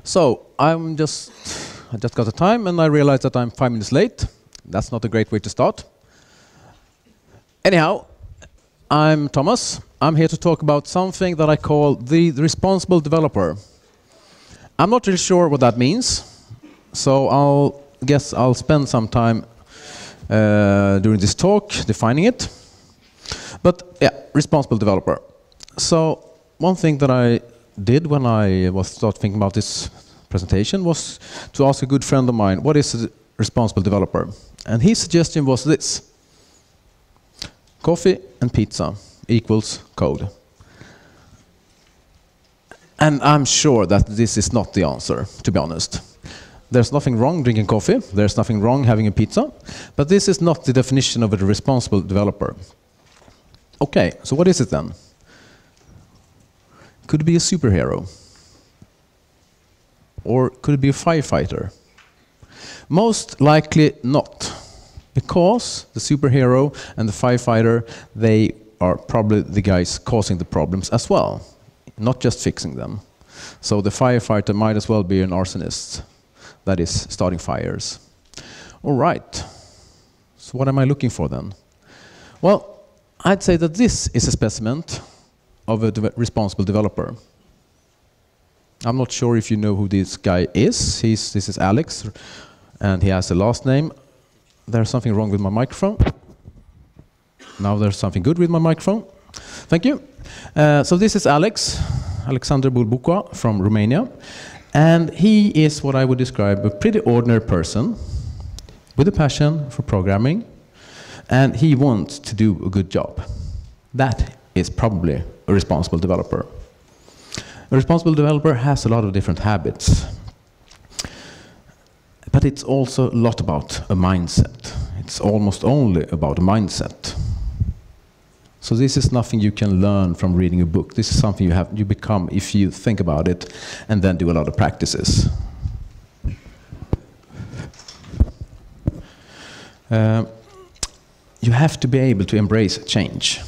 So I just got the time and I realized that I'm 5 minutes late. That's not a great way to start. Anyhow, I'm Thomas. I'm here to talk about something that I call the responsible developer. I'm not really sure what that means, so I'll spend some time during this talk defining it. But yeah, responsible developer. So one thing that I did when I started thinking about this presentation was to ask a good friend of mine, what is a responsible developer? And his suggestion was this: coffee and pizza equals code. And I'm sure that this is not the answer, to be honest. There's nothing wrong drinking coffee, there's nothing wrong having a pizza, but this is not the definition of a responsible developer. Okay, so what is it then? Could it be a superhero? Or could it be a firefighter? Most likely not, because the superhero and the firefighter, they are probably the guys causing the problems as well, not just fixing them. So the firefighter might as well be an arsonist, that is, starting fires. All right, so what am I looking for then? Well, I'd say that this is a specimen of a responsible developer. I'm not sure if you know who this guy is. This is Alex, and he has a last name. There's something wrong with my microphone. Now there's something good with my microphone. Thank you. So this is Alexander Bulbuca from Romania. And he is what I would describe a pretty ordinary person with a passion for programming. And he wants to do a good job. That is probably a responsible developer. A responsible developer has a lot of different habits. But it's also a lot about a mindset. It's almost only about a mindset. So this is nothing you can learn from reading a book. This is something you become if you think about it and then do a lot of practices. You have to be able to embrace change.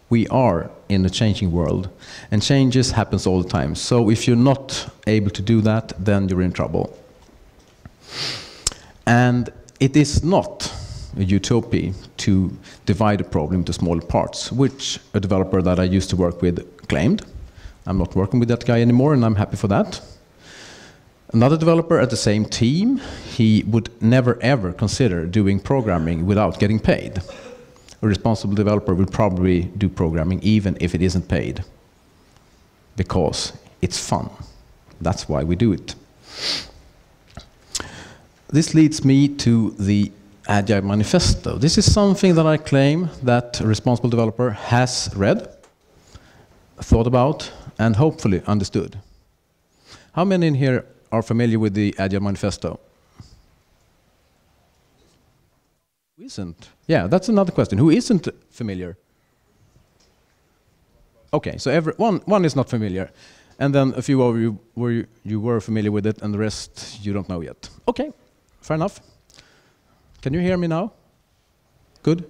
We are in a changing world, and changes happens all the time. So if you're not able to do that, then you're in trouble. And it is not a utopia to divide a problem into smaller parts, which a developer that I used to work with claimed. I'm not working with that guy anymore, and I'm happy for that. Another developer at the same team, he would never ever consider doing programming without getting paid. A responsible developer will probably do programming even if it isn't paid, because it's fun. That's why we do it. This leads me to the Agile Manifesto. This is something that I claim that a responsible developer has read, thought about, and hopefully understood. How many in here are familiar with the Agile Manifesto? Who isn't? Yeah, that's another question. Who isn't familiar? Okay, so one is not familiar. And then a few of you were familiar with it, and the rest you don't know yet. Okay, fair enough. Can you hear me now? Good?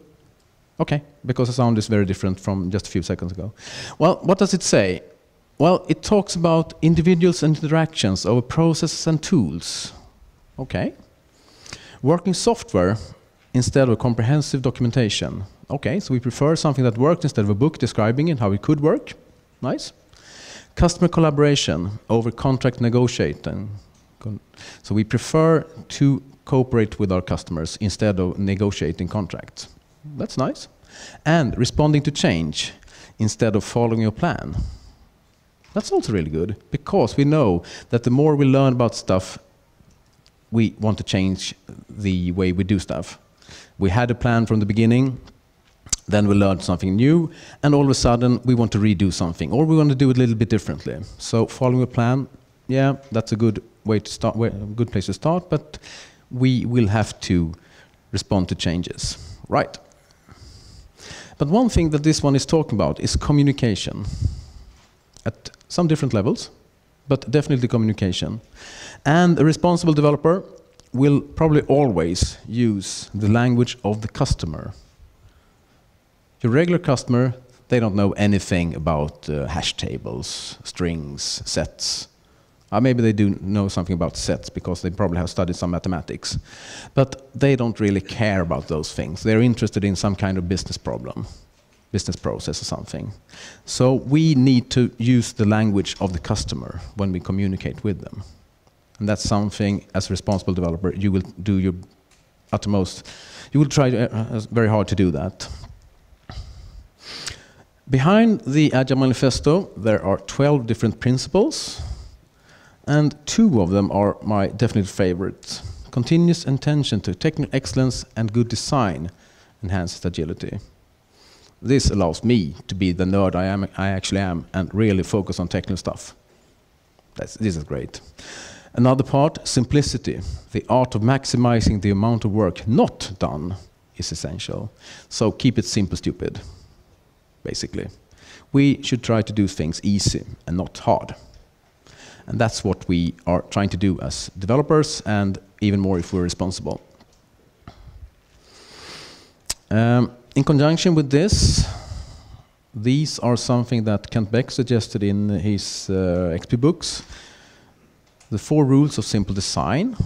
Okay, because the sound is very different from just a few seconds ago. Well, what does it say? Well, it talks about individuals and interactions over processes and tools. Okay. Working software instead of comprehensive documentation. Okay, so we prefer something that works instead of a book describing it, how it could work. Nice. Customer collaboration over contract negotiating. So we prefer to cooperate with our customers instead of negotiating contracts. That's nice. And responding to change instead of following a plan. That's also really good, because we know that the more we learn about stuff, we want to change the way we do stuff. We had a plan from the beginning, then we learned something new, and all of a sudden we want to redo something, or we want to do it a little bit differently. So following a plan, yeah, that's a good way to start, a good place to start, but we will have to respond to changes. Right. But one thing that this one is talking about is communication. At some different levels, but definitely communication. And a responsible developer will probably always use the language of the customer. Your regular customer, they don't know anything about hash tables, strings, sets. Maybe they do know something about sets because they probably have studied some mathematics. But they don't really care about those things. They're interested in some kind of business problem, business process or something. So we need to use the language of the customer when we communicate with them. And that's something, as a responsible developer, you will do your utmost. You will try very hard to do that. Behind the Agile Manifesto, there are 12 different principles. And 2 of them are my definite favorites. Continuous attention to technical excellence and good design enhances agility. This allows me to be the nerd I actually am and really focus on technical stuff. This is great. Another part, simplicity. The art of maximizing the amount of work not done is essential. So keep it simple, stupid, basically. We should try to do things easy and not hard. And that's what we are trying to do as developers, and even more if we're responsible. In conjunction with this, these are something that Kent Beck suggested in his XP books. The 4 rules of simple design.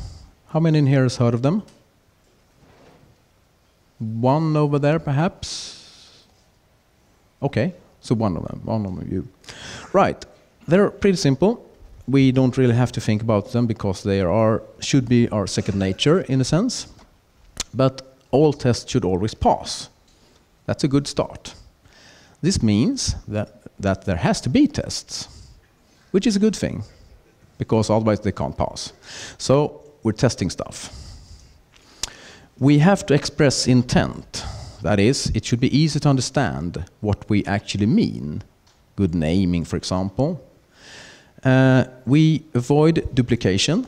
How many in here has heard of them? 1 over there, perhaps? Okay, so 1 of them, 1 of you. Right, they're pretty simple. We don't really have to think about them because they should be our second nature in a sense. But all tests should always pass. That's a good start. This means that there has to be tests, which is a good thing, because otherwise they can't pass. So we're testing stuff. We have to express intent. That is, it should be easy to understand what we actually mean. Good naming, for example. We avoid duplication,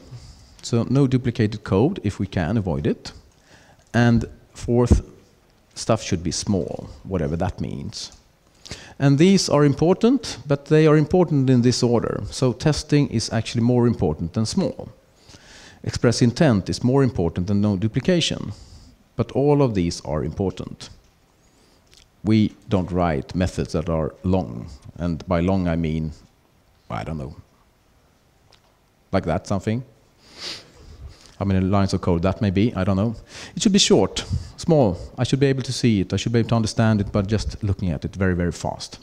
so no duplicated code if we can avoid it. And 4th, stuff should be small, whatever that means. And these are important, but they are important in this order. So testing is actually more important than small. Express intent is more important than no duplication. But all of these are important. We don't write methods that are long. And by long I mean, I don't know, like that, something. How many lines of code that may be, I don't know. It should be short, small. I should be able to see it. I should be able to understand it, but just looking at it very, very fast.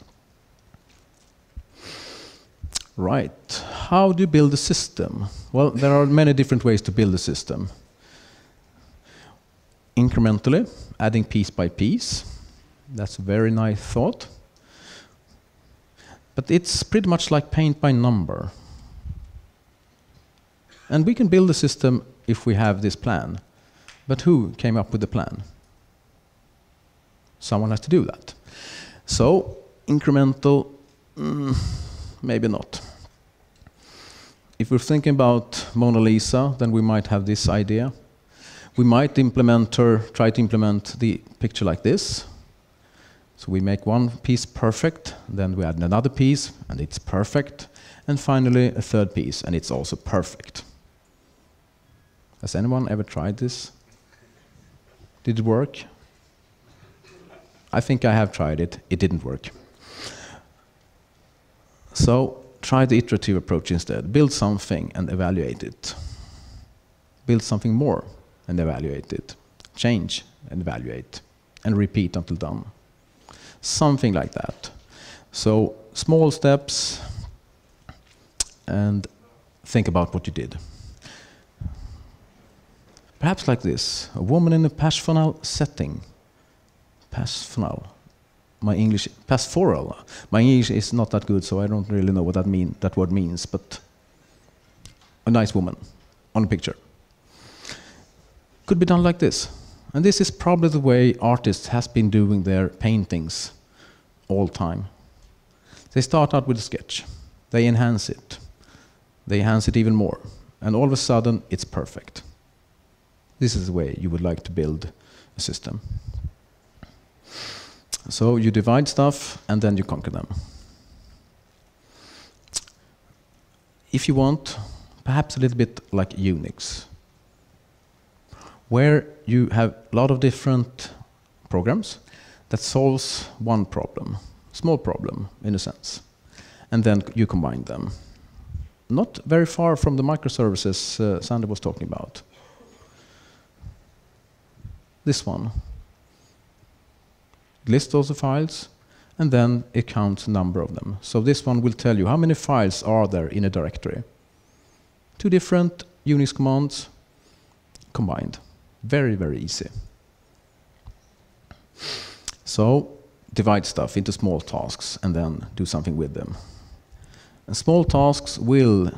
Right. How do you build a system? Well, there are many different ways to build a system. Incrementally, adding piece by piece. That's a very nice thought. But it's pretty much like paint by number. And we can build a system if we have this plan. But who came up with the plan? Someone has to do that. So, incremental, maybe not. If we're thinking about Mona Lisa, then we might have this idea. We might try to implement the picture like this. So we make one piece perfect, then we add another piece, and it's perfect. And finally, a 3rd piece, and it's also perfect. Has anyone ever tried this? Did it work? I think I have tried it. It didn't work. So try the iterative approach instead. Build something and evaluate it. Build something more and evaluate it. Change and evaluate. And repeat until done. Something like that. So small steps and think about what you did. Perhaps like this, a woman in a pastoral setting. Pastoral. Pastoral. My English is not that good, so I don't really know what that word means, but a nice woman on a picture. Could be done like this. And this is probably the way artists has been doing their paintings all time. They start out with a sketch. They enhance it. They enhance it even more. And all of a sudden, it's perfect. This is the way you would like to build a system. So you divide stuff, and then you conquer them. If you want, perhaps a little bit like Unix, where you have a lot of different programs that solves one problem, small problem in a sense, and then you combine them. not very far from the microservices Sander was talking about. This one. List those files, and then it counts a number of them. So this one will tell you how many files are there in a directory. 2 different Unix commands combined. Very, very easy. So divide stuff into small tasks and then do something with them. And small tasks will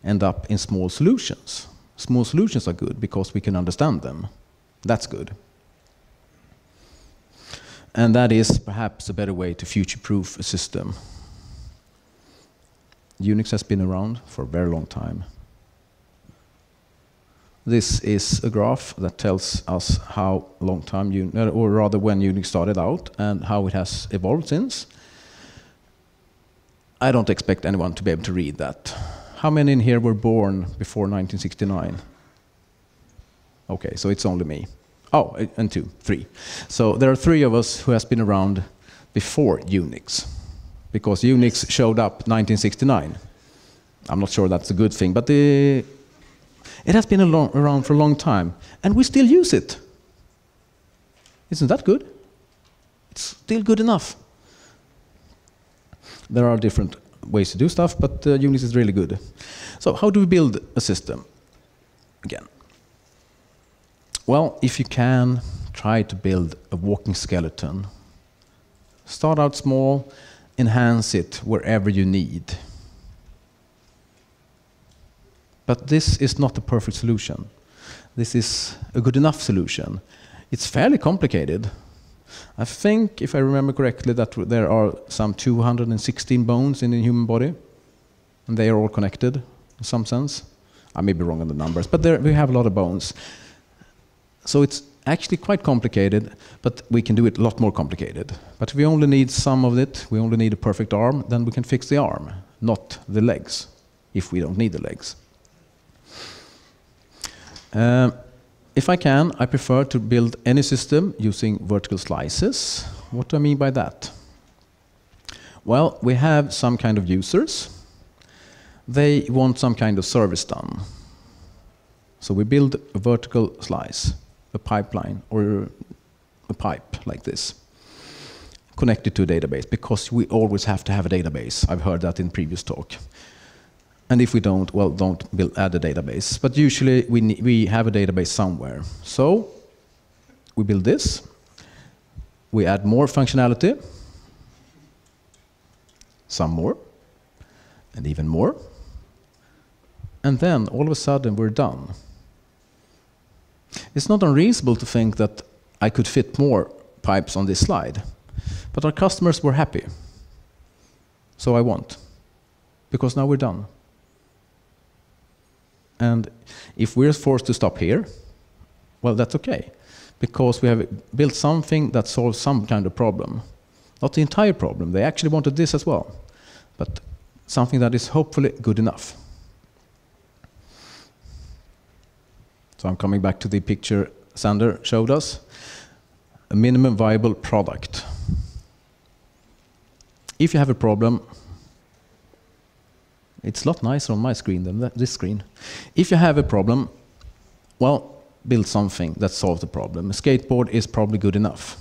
end up in small solutions. Small solutions are good because we can understand them. That's good. And that is perhaps a better way to future-proof a system. Unix has been around for a very long time. This is a graph that tells us how long time, or rather when Unix started out and how it has evolved since. I don't expect anyone to be able to read that. How many in here were born before 1969? Okay, so it's only me. Oh, and 2, 3. So there are 3 of us who has been around before Unix, because Unix showed up 1969. I'm not sure that's a good thing, but it has been around for a long time, and we still use it. Isn't that good? It's still good enough. There are different ways to do stuff, but Unix is really good. So how do we build a system? Again. Well, if you can, try to build a walking skeleton. Start out small, enhance it wherever you need. But this is not the perfect solution. This is a good enough solution. It's fairly complicated. I think, if I remember correctly, that there are some 216 bones in the human body, and they are all connected in some sense. I may be wrong on the numbers, but we have a lot of bones. So it's actually quite complicated, but we can do it a lot more complicated. But if we only need some of it, we only need a perfect arm, then we can fix the arm, not the legs, if we don't need the legs. If I can, I prefer to build any system using vertical slices. What do I mean by that? Well, we have some kind of users. They want some kind of service done. So we build a vertical slice, a pipeline, or a pipe like this, connected to a database, because we always have to have a database. I've heard that in previous talk. And if we don't, well, don't add a database. But usually we have a database somewhere. So we build this. We add more functionality. Some more. And even more. And then all of a sudden we're done. It's not unreasonable to think that I could fit more pipes on this slide. But our customers were happy. So I won't. Because now we're done. And if we're forced to stop here, well, that's okay. Because we have built something that solves some kind of problem. Not the entire problem. They actually wanted this as well. But something that is hopefully good enough. So I'm coming back to the picture Sander showed us. A minimum viable product. If you have a problem, it's a lot nicer on my screen than this screen. If you have a problem, well, build something that solves the problem. A skateboard is probably good enough.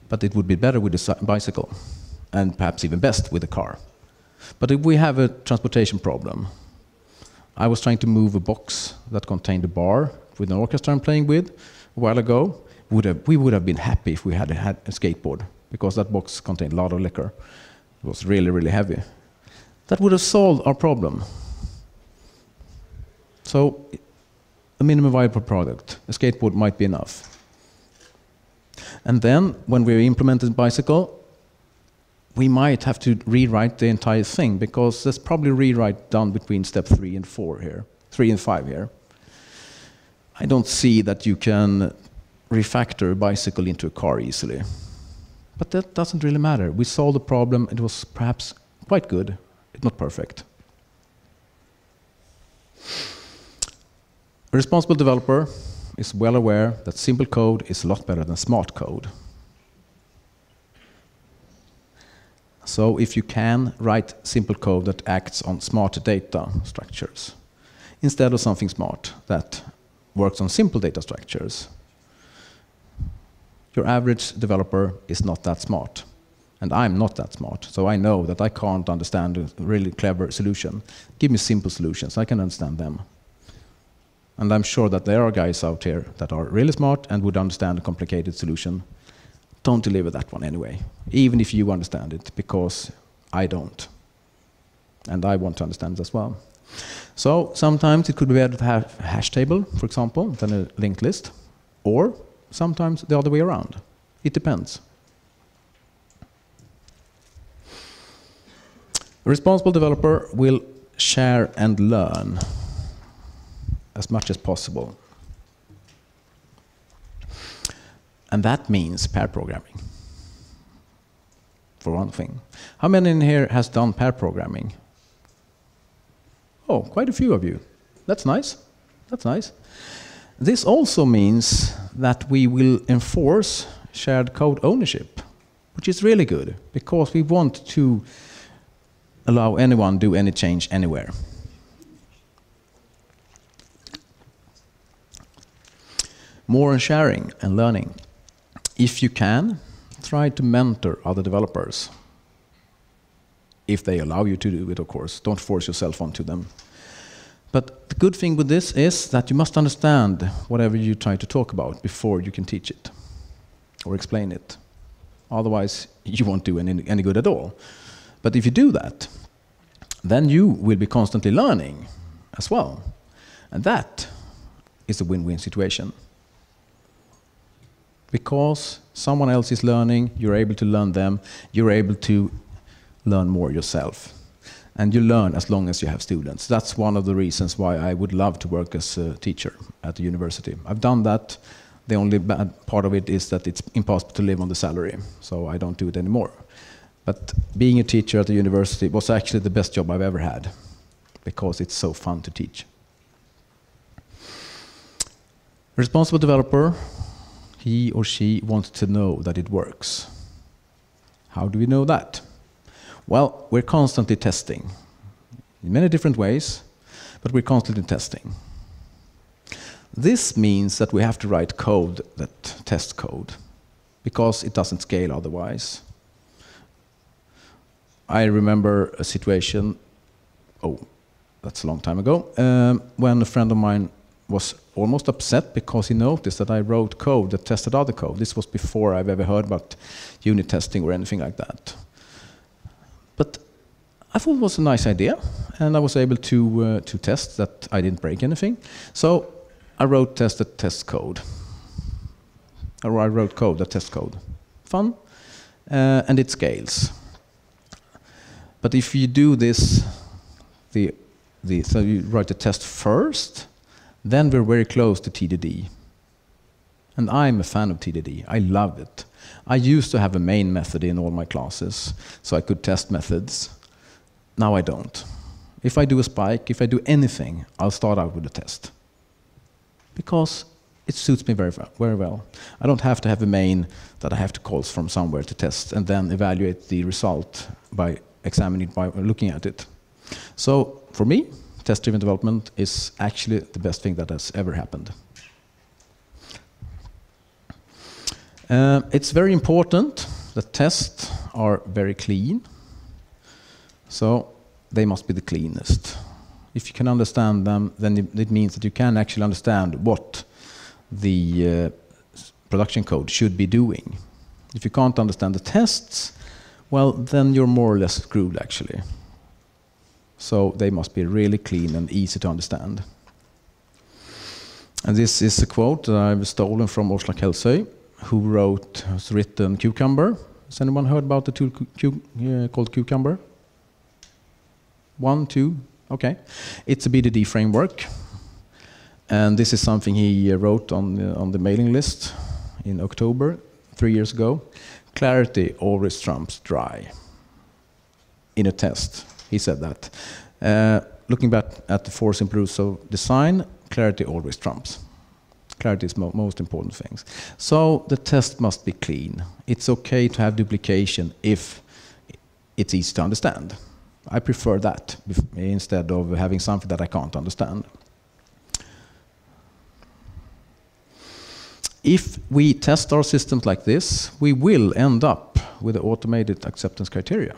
But it would be better with a bicycle, and perhaps even best with a car. But if we have a transportation problem, I was trying to move a box that contained a bar with an orchestra I'm playing with a while ago. We would have been happy if we had a skateboard, because that box contained a lot of liquor. It was really, really heavy. That would have solved our problem. So a minimum viable product, a skateboard might be enough. And then when we implemented bicycle, we might have to rewrite the entire thing, because there's probably a rewrite done between step 3 and 4 here, 3 and 5 here. I don't see that you can refactor a bicycle into a car easily. But that doesn't really matter. We solved the problem. It was perhaps quite good. Not perfect. A responsible developer is well aware that simple code is a lot better than smart code. So if you can write simple code that acts on smart data structures, instead of something smart that works on simple data structures, your average developer is not that smart. And I'm not that smart, so I know that I can't understand a really clever solution. Give me simple solutions, I can understand them. And I'm sure that there are guys out here that are really smart and would understand a complicated solution. Don't deliver that one anyway, even if you understand it, because I don't. And I want to understand it as well. So sometimes it could be better to have a hash table, for example, than a linked list, or sometimes the other way around. It depends. A responsible developer will share and learn as much as possible. And that means pair programming, for one thing. How many in here has done pair programming? Oh, quite a few of you. That's nice. That's nice. This also means that we will enforce shared code ownership, which is really good, because we want to allow anyone to do any change anywhere. More on sharing and learning. If you can, try to mentor other developers. If they allow you to do it, of course. Don't force yourself onto them. But the good thing with this is that you must understand whatever you try to talk about before you can teach it or explain it. Otherwise, you won't do any good at all. But if you do that, then you will be constantly learning as well. And that is a win-win situation. Because someone else is learning, you're able to learn them, you're able to learn more yourself. And you learn as long as you have students. That's one of the reasons why I would love to work as a teacher at the university. I've done that. The only bad part of it is that it's impossible to live on the salary, so I don't do it anymore. But being a teacher at the university was actually the best job I've ever had, because it's so fun to teach. Responsible developer, he or she wants to know that it works. How do we know that? Well, we're constantly testing in many different ways, but we're constantly testing. This means that we have to write code that tests code, because it doesn't scale otherwise. I remember a situation, that's a long time ago, when a friend of mine was almost upset because he noticed that I wrote code that tested other code. This was before I've ever heard about unit testing or anything like that. But I thought it was a nice idea, and I was able to test that I didn't break anything. So I wrote test that tests code. Or I wrote code that tests code. Fun, and it scales. But if you do this, so you write the test first, then we're very close to TDD. And I'm a fan of TDD. I love it. I used to have a main method in all my classes, so I could test methods. Now I don't. If I do a spike, if I do anything, I'll start out with a test. Because it suits me very well. I don't have to have a main that I have to call from somewhere to test and then evaluate the result by examining it, by looking at it. So for me, test-driven development is actually the best thing that has ever happened. It's very important that tests are very clean. So they must be the cleanest. If you can understand them, then it means that you can actually understand what the production code should be doing. If you can't understand the tests, well, then you're more or less screwed, actually. So they must be really clean and easy to understand. And this is a quote that I've stolen from Oslak Helsøy, who has written Cucumber. Has anyone heard about the tool called Cucumber? 1, 2, okay. It's a BDD framework. And this is something he wrote on the mailing list in October, 3 years ago. Clarity always trumps dry. In a test, he said that. Looking back at the 4 simple rules of design, clarity always trumps. Clarity is most important things. So the test must be clean. It's okay to have duplication if it's easy to understand. I prefer that instead of having something that I can't understand. If we test our systems like this, we will end up with the automated acceptance criteria.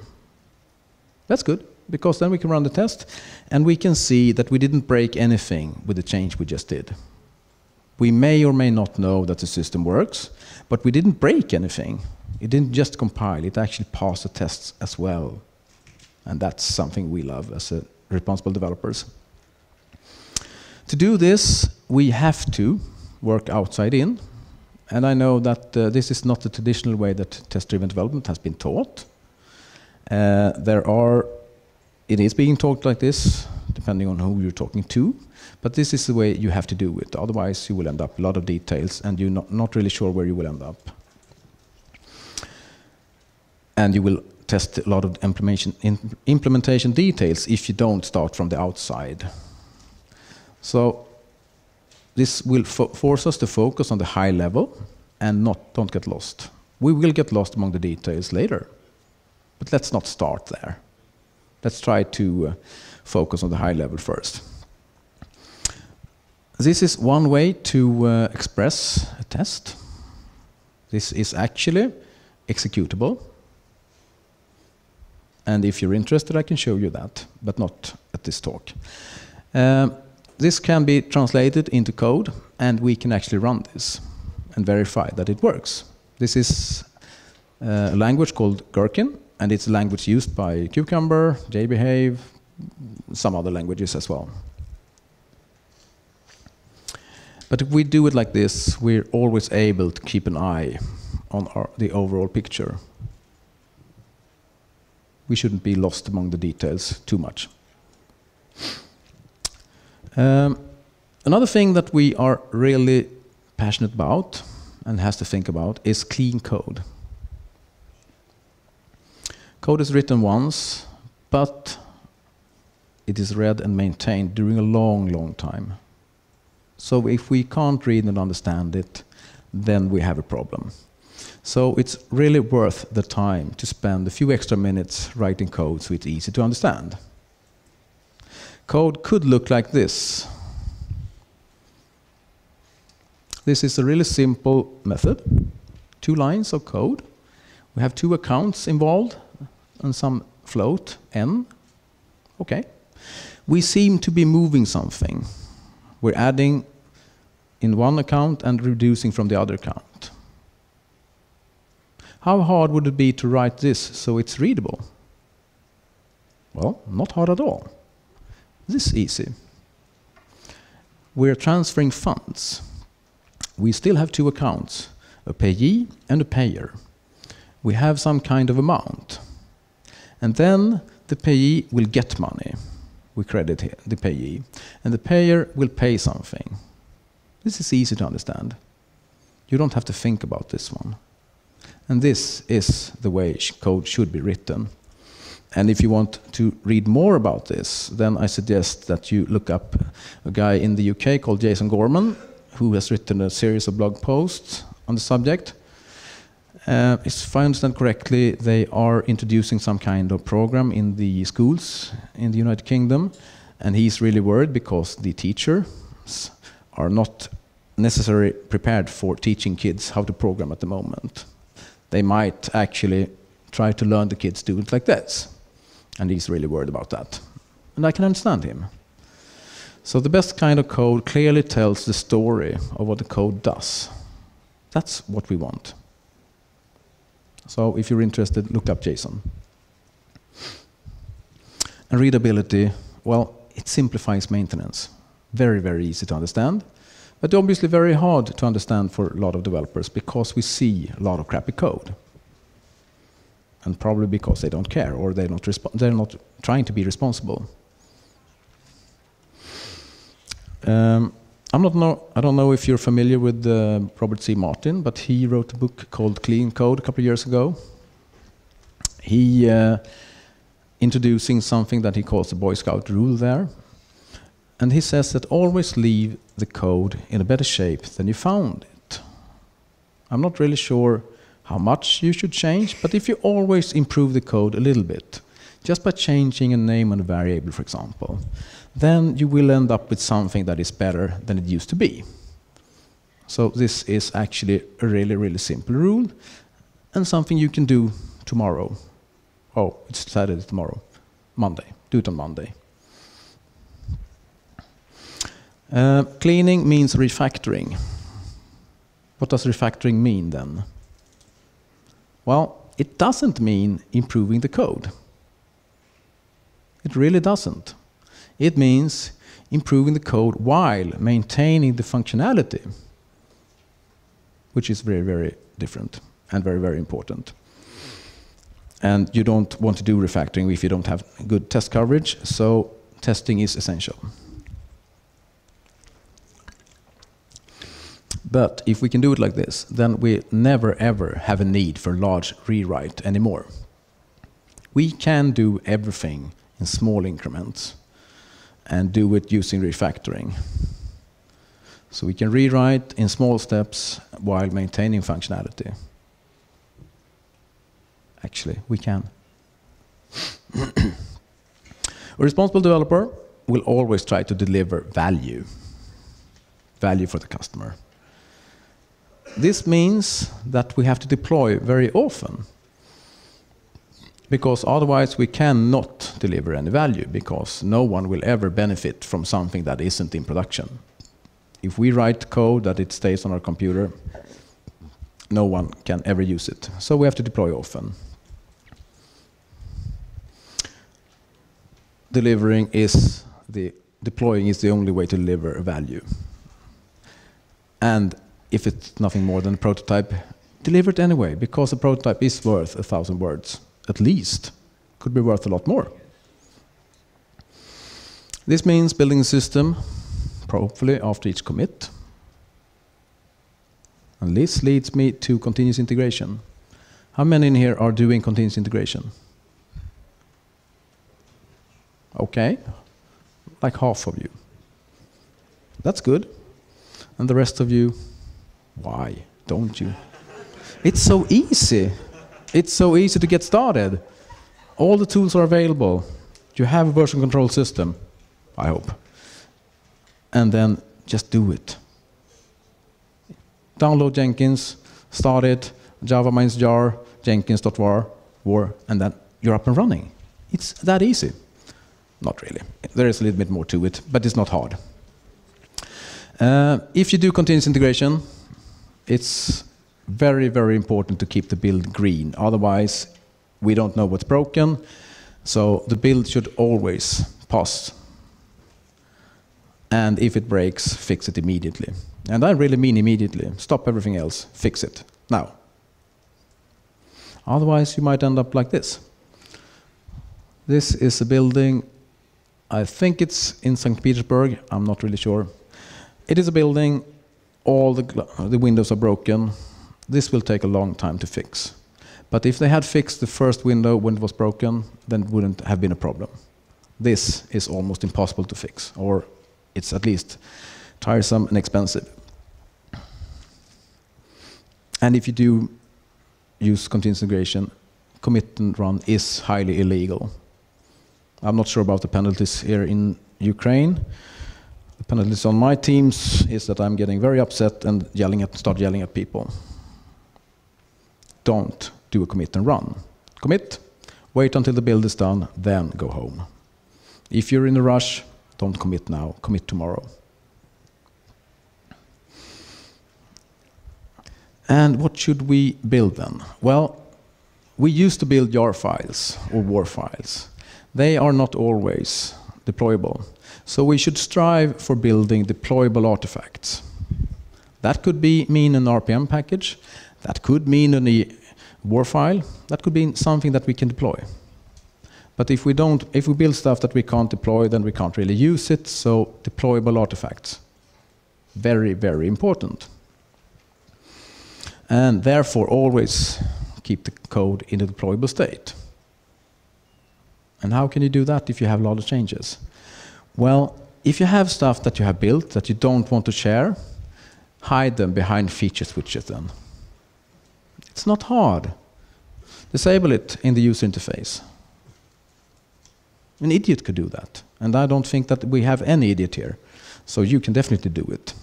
That's good, because then we can run the test and we can see that we didn't break anything with the change we just did. We may or may not know that the system works, but we didn't break anything. It didn't just compile, it actually passed the tests as well. And that's something we love as responsible developers. To do this, we have to work outside in. And I know that this is not the traditional way that test-driven development has been taught. It is being taught like this, depending on who you're talking to. But this is the way you have to do it. Otherwise, you will end up with a lot of details, and you're not really sure where you will end up. And you will test a lot of implementation details if you don't start from the outside. So this will force us to focus on the high level and don't get lost. We will get lost among the details later, but let's not start there. Let's try to focus on the high level first. This is one way to express a test. This is actually executable. And if you're interested, I can show you that, but not at this talk. This can be translated into code, and we can actually run this and verify that it works. This is a language called Gherkin, and it's a language used by Cucumber, JBehave, some other languages as well. But if we do it like this, we're always able to keep an eye on the overall picture. We shouldn't be lost among the details too much. Another thing that we are really passionate about and has to think about is clean code. Code is written once, but it is read and maintained during a long, long time. So if we can't read and understand it, then we have a problem. So it's really worth the time to spend a few extra minutes writing code so it's easy to understand. Code could look like this. This is a really simple method. 2 lines of code. We have 2 accounts involved and some float, n. Okay. We seem to be moving something. We're adding in one account and reducing from the other account. How hard would it be to write this so it's readable? Well, not hard at all. This is easy. We're transferring funds. We still have 2 accounts, a payee and a payer. We have some kind of amount. And then the payee will get money. We credit here, the payee. And the payer will pay something. This is easy to understand. You don't have to think about this one. And this is the way code should be written. And if you want to read more about this, then I suggest that you look up a guy in the UK called Jason Gorman, who has written a series of blog posts on the subject. If I understand correctly, they are introducing some kind of program in the schools in the United Kingdom, and he's really worried because the teachers are not necessarily prepared for teaching kids how to program at the moment. They might actually try to learn the kids do it like this, and he's really worried about that. And I can understand him. So the best kind of code clearly tells the story of what the code does. That's what we want. So if you're interested, look up Jason. And readability, well, it simplifies maintenance. Very, very easy to understand, but obviously very hard to understand for a lot of developers because we see a lot of crappy code. And probably because they don't care or they're not trying to be responsible. I don't know if you're familiar with Robert C. Martin, but he wrote a book called Clean Code a couple of years ago. He introducing something that he calls the Boy Scout rule there. And he says that always leave the code in a better shape than you found it. I'm not really sure how much you should change, but if you always improve the code a little bit, just by changing a name on a variable, for example, then you will end up with something that is better than it used to be. So this is actually a really, really simple rule, and something you can do tomorrow. Oh, it's Saturday tomorrow. Monday. Do it on Monday. Cleaning means refactoring. What does refactoring mean then? Well, it doesn't mean improving the code. It really doesn't. It means improving the code while maintaining the functionality, which is very, very different and very, very important. And you don't want to do refactoring if you don't have good test coverage, so testing is essential. But if we can do it like this, then we never ever have a need for large rewrite anymore. We can do everything in small increments and do it using refactoring. So we can rewrite in small steps while maintaining functionality. Actually, we can. A responsible developer will always try to deliver value for the customer. This means that we have to deploy very often, because otherwise we cannot deliver any value, because no one will ever benefit from something that isn't in production. If we write code that it stays on our computer, no one can ever use it. So we have to deploy often. Deploying is the only way to deliver value. And if it's nothing more than a prototype, deliver it anyway, because a prototype is worth 1,000 words, at least. Could be worth a lot more. This means building a system, hopefully after each commit. And this leads me to continuous integration. How many in here are doing continuous integration? Okay, like half of you. That's good. And the rest of you, why don't you? It's so easy. It's so easy to get started. All the tools are available. You have a version control system, I hope. And then just do it. Download Jenkins, start it, Java minus jar, jenkins.var, and then you're up and running. It's that easy. Not really. There is a little bit more to it, but it's not hard. If you do continuous integration, it's very, very important to keep the build green. Otherwise, we don't know what's broken. So the build should always pass. And if it breaks, fix it immediately. And I really mean immediately. Stop everything else. Fix it now. Otherwise, you might end up like this. This is a building. I think it's in St. Petersburg. I'm not really sure. It is a building. All the windows are broken. This will take a long time to fix. But if they had fixed the first window when it was broken, then it wouldn't have been a problem. This is almost impossible to fix, or it's at least tiresome and expensive. And if you do use continuous integration, commit and run is highly illegal. I'm not sure about the penalties here in Ukraine. The penalties on my teams is that I'm getting very upset and start yelling at people. Don't do a commit and run. Commit, wait until the build is done, then go home. If you're in a rush, don't commit now, commit tomorrow. And what should we build then? Well, we used to build jar files or war files. They are not always deployable. So we should strive for building deployable artifacts. That could mean an RPM package. That could mean a war file. That could be something that we can deploy. But if we build stuff that we can't deploy, then we can't really use it. So deployable artifacts, very, very important. And therefore, always keep the code in a deployable state. And how can you do that if you have a lot of changes? Well, if you have stuff that you have built that you don't want to share, hide them behind feature switches then. It's not hard. Disable it in the user interface. An idiot could do that. And I don't think that we have any idiot here. So you can definitely do it.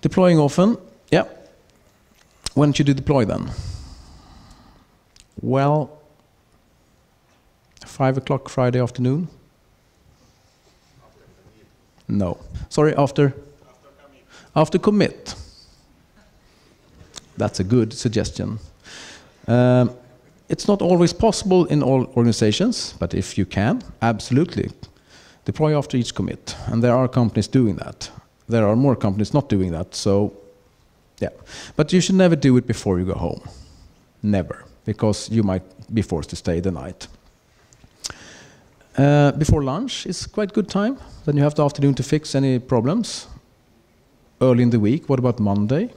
Deploying often. Yeah. When should you deploy then? Well, 5 o'clock Friday afternoon? No. Sorry, after commit. That's a good suggestion. It's not always possible in all organizations, but if you can, absolutely. Deploy after each commit. And there are companies doing that. There are more companies not doing that, so yeah. But you should never do it before you go home. Never, because you might be forced to stay the night. Before lunch is quite good time. Then you have the afternoon to fix any problems. Early in the week, what about Monday?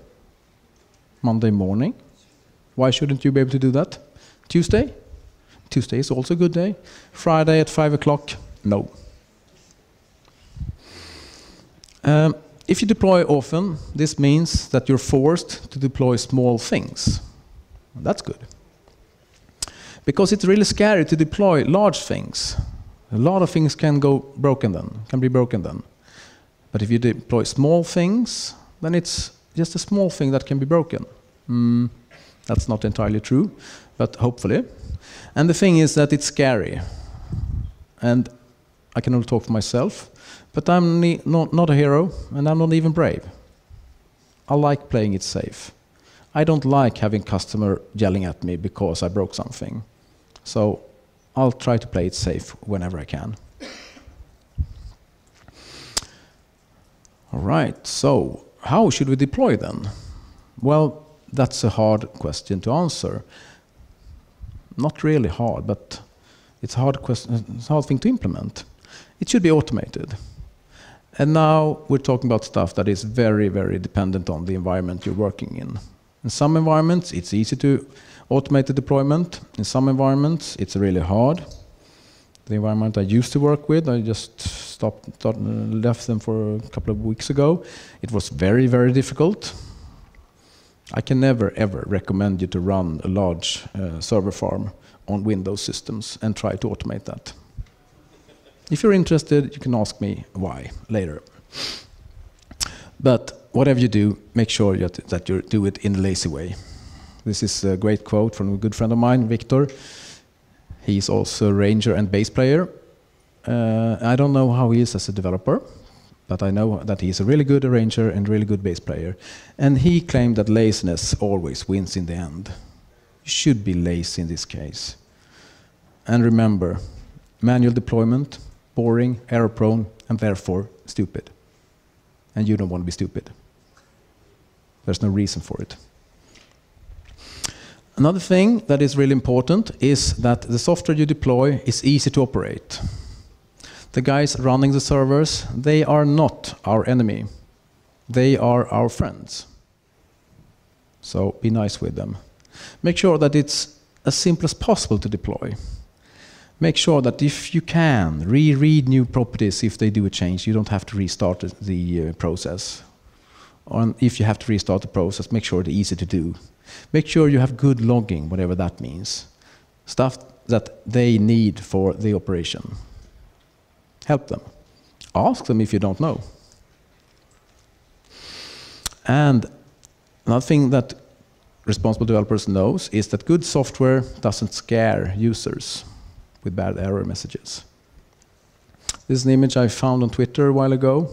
Monday morning? Why shouldn't you be able to do that? Tuesday? Tuesday is also a good day. Friday at 5 o'clock? No. If you deploy often, this means that you're forced to deploy small things. That's good. Because it's really scary to deploy large things. A lot of things can be broken then. But if you deploy small things, then it's just a small thing that can be broken. That's not entirely true, but hopefully. And the thing is that it's scary. And I can only talk for myself, but I'm not a hero, and I'm not even brave. I like playing it safe. I don't like having customer yelling at me because I broke something. So I'll try to play it safe whenever I can. All right, so how should we deploy then? Well, that's a hard question to answer. Not really hard, but it's a hard question, it's a hard thing to implement. It should be automated. And now we're talking about stuff that is very, very dependent on the environment you're working in. In some environments, it's easy to automate the deployment. In some environments, it's really hard. The environment I used to work with, I just left them for a couple of weeks ago. It was very, very difficult. I can never, ever recommend you to run a large server farm on Windows systems and try to automate that. If you're interested, you can ask me why later. But whatever you do, make sure that you do it in a lazy way. This is a great quote from a good friend of mine, Victor. He's also a ranger and bass player. I don't know how he is as a developer, but I know that he's a really good arranger and really good bass player. And he claimed that laziness always wins in the end. You should be lazy in this case. And remember, manual deployment, boring, error-prone, and therefore stupid. And you don't want to be stupid. There's no reason for it. Another thing that is really important is that the software you deploy is easy to operate. The guys running the servers, they are not our enemy. They are our friends. So be nice with them. Make sure that it's as simple as possible to deploy. Make sure that if you can, reread new properties if they do a change. You don't have to restart the process. Or if you have to restart the process, make sure it's easy to do. Make sure you have good logging, whatever that means. Stuff that they need for the operation. Help them. Ask them if you don't know. And another thing that responsible developers knows is that good software doesn't scare users with bad error messages. This is an image I found on Twitter a while ago.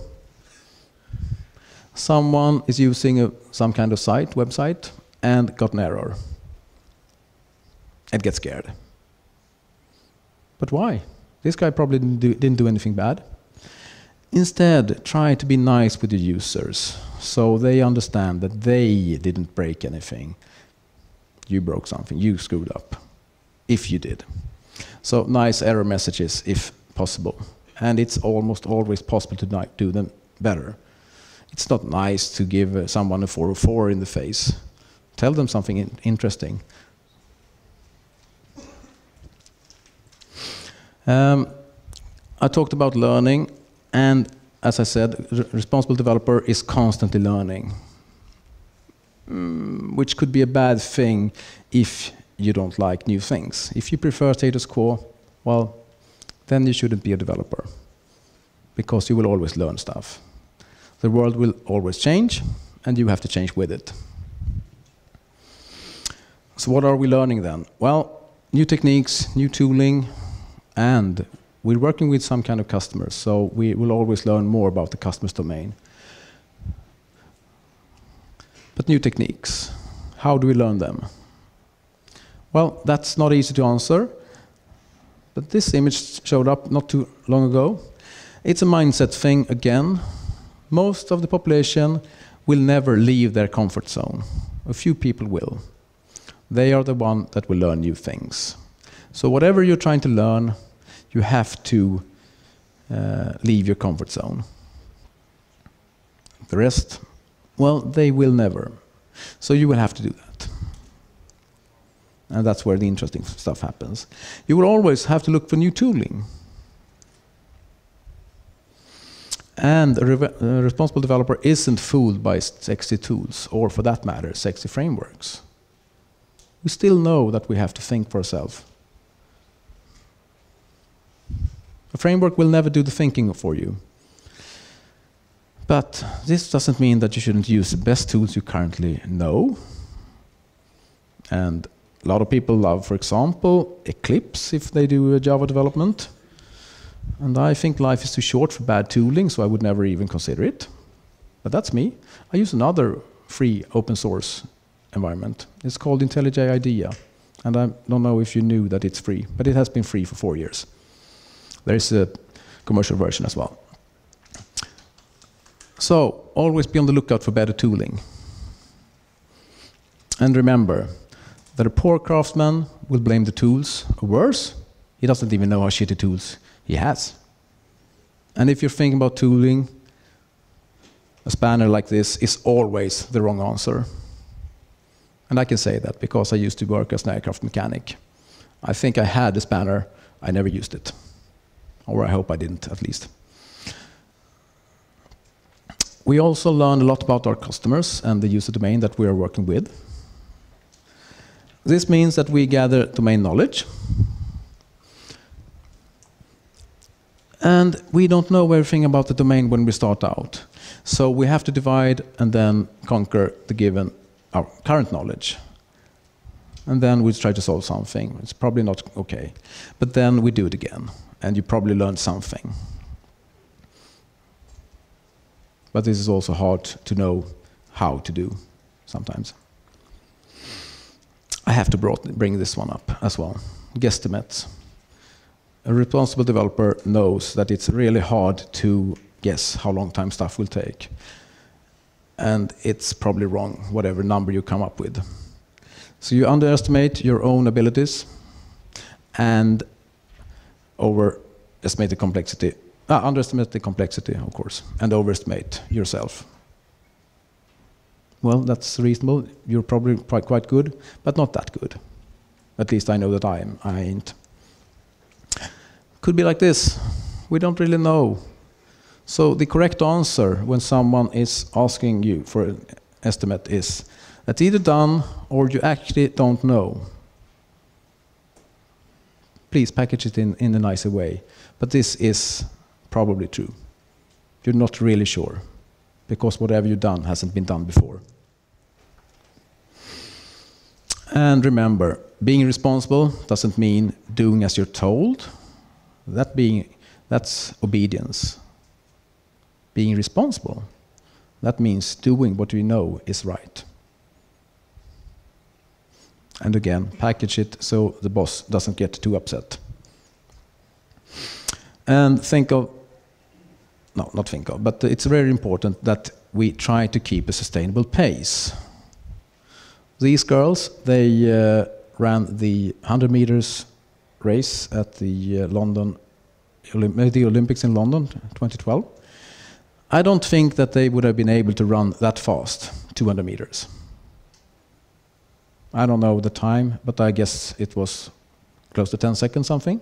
Someone is using some kind of website, and got an error. And get scared. But why? This guy probably didn't do anything bad. Instead, try to be nice with your users, so they understand that they didn't break anything. You broke something, you screwed up, if you did. So nice error messages, if possible. And it's almost always possible to do them better. It's not nice to give someone a 404 in the face. Tell them something interesting. I talked about learning, and as I said, responsible developer is constantly learning. which could be a bad thing if you don't like new things. If you prefer status quo, well, then you shouldn't be a developer, because you will always learn stuff. The world will always change, and you have to change with it. So what are we learning then? Well, new techniques, new tooling, and we're working with some kind of customers, so we will always learn more about the customer's domain. But new techniques, how do we learn them? Well, that's not easy to answer, but this image showed up not too long ago. It's a mindset thing again. Most of the population will never leave their comfort zone. A few people will. They are the one that will learn new things. So whatever you're trying to learn, you have to leave your comfort zone. The rest, well, they will never. So you will have to do that. And that's where the interesting stuff happens. You will always have to look for new tooling. And a responsible developer isn't fooled by sexy tools, or for that matter, sexy frameworks. We still know that we have to think for ourselves. A framework will never do the thinking for you. But this doesn't mean that you shouldn't use the best tools you currently know. And a lot of people love, for example, Eclipse if they do Java development. And I think life is too short for bad tooling, so I would never even consider it. But that's me. I use another free open source environment. It's called IntelliJ IDEA. And I don't know if you knew that it's free, but it has been free for 4 years. There is a commercial version as well. So always be on the lookout for better tooling. And remember that a poor craftsman will blame the tools, or worse, he doesn't even know how shitty tools he has. And if you're thinking about tooling, a spanner like this is always the wrong answer. And I can say that because I used to work as an aircraft mechanic. I think I had a spanner, I never used it. Or I hope I didn't, at least. We also learned a lot about our customers and the user domain that we are working with. This means that we gather domain knowledge. And we don't know everything about the domain when we start out. So we have to divide and then conquer the given, our current knowledge. And then we try to solve something. It's probably not okay. But then we do it again. And you probably learned something. But this is also hard to know how to do sometimes. I have to bring this one up as well. Guesstimates. A responsible developer knows that it's really hard to guess how long time stuff will take. And it's probably wrong, whatever number you come up with. So you underestimate your own abilities and underestimate the complexity, of course, and overestimate yourself. Well, that's reasonable. You're probably quite good, but not that good. At least I know that I ain't. Could be like this. We don't really know. So the correct answer when someone is asking you for an estimate is, it's either done or you actually don't know. Please package it in a nicer way. But this is probably true. You're not really sure, because whatever you've done hasn't been done before. And remember, being responsible doesn't mean doing as you're told. That's obedience. Being responsible, that means doing what we know is right. And again, package it so the boss doesn't get too upset. And but it's very important that we try to keep a sustainable pace. These girls, they ran the 100 meters race at the the Olympics in London, 2012. I don't think that they would have been able to run that fast, 200 meters. I don't know the time, but I guess it was close to 10 seconds something.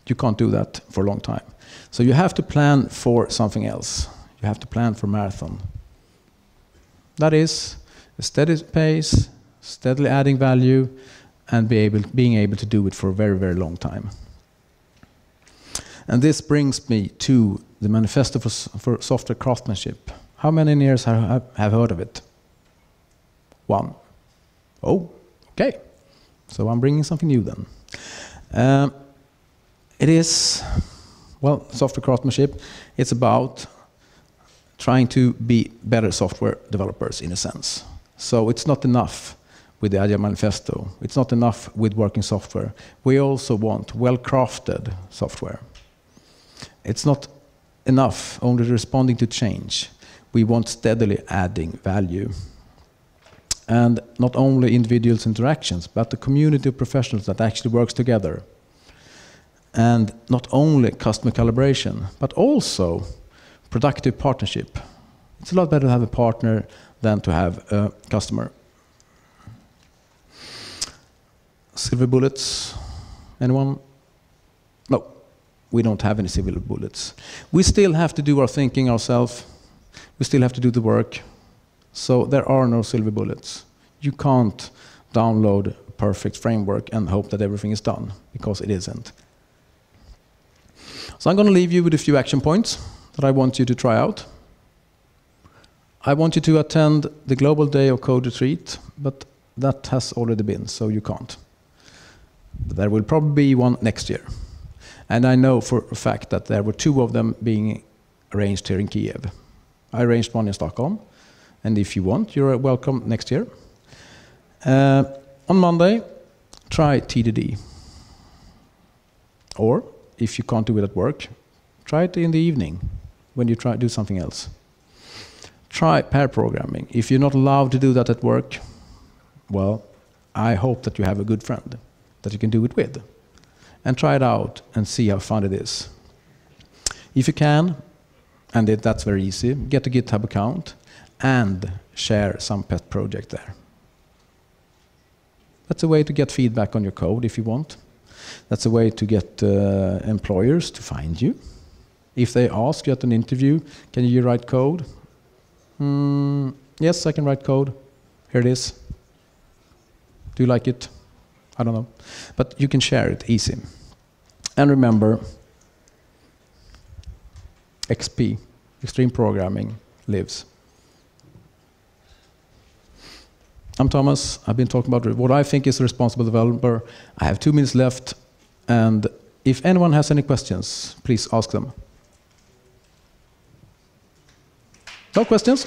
You can't do that for a long time. So you have to plan for something else. You have to plan for marathon. That is a steady pace, steadily adding value, and being able to do it for a very, very long time. And this brings me to the Manifesto for Software Craftsmanship. How many engineers have heard of it? One. Oh, okay. So I'm bringing something new then. It is, well, software craftsmanship. It's about trying to be better software developers in a sense. So it's not enough with the Agile Manifesto. It's not enough with working software. We also want well-crafted software. It's not enough only responding to change. We want steadily adding value. And not only individuals' interactions, but the community of professionals that actually works together. And not only customer collaboration, but also productive partnership. It's a lot better to have a partner than to have a customer. Silver bullets? Anyone? No, we don't have any silver bullets. We still have to do our thinking ourselves. We still have to do the work. So there are no silver bullets. You can't download a perfect framework and hope that everything is done, because it isn't. So I'm going to leave you with a few action points that I want you to try out. I want you to attend the Global Day of Code Retreat, but that has already been, so you can't. But there will probably be one next year. And I know for a fact that there were 2 of them being arranged here in Kiev. I arranged one in Stockholm. And if you want, you're welcome next year. On Monday, try TDD. Or, if you can't do it at work, try it in the evening when you do something else. Try pair programming. If you're not allowed to do that at work, well, I hope that you have a good friend that you can do it with. And try it out and see how fun it is. If you can, and that's very easy, get a GitHub account and share some pet project there. That's a way to get feedback on your code if you want. That's a way to get employers to find you. If they ask you at an interview, can you write code? Yes, I can write code. Here it is. Do you like it? I don't know. But you can share it easy. And remember, XP, extreme programming, lives. I'm Thomas. I've been talking about what I think is a responsible developer. I have 2 minutes left, and if anyone has any questions, please ask them. No questions?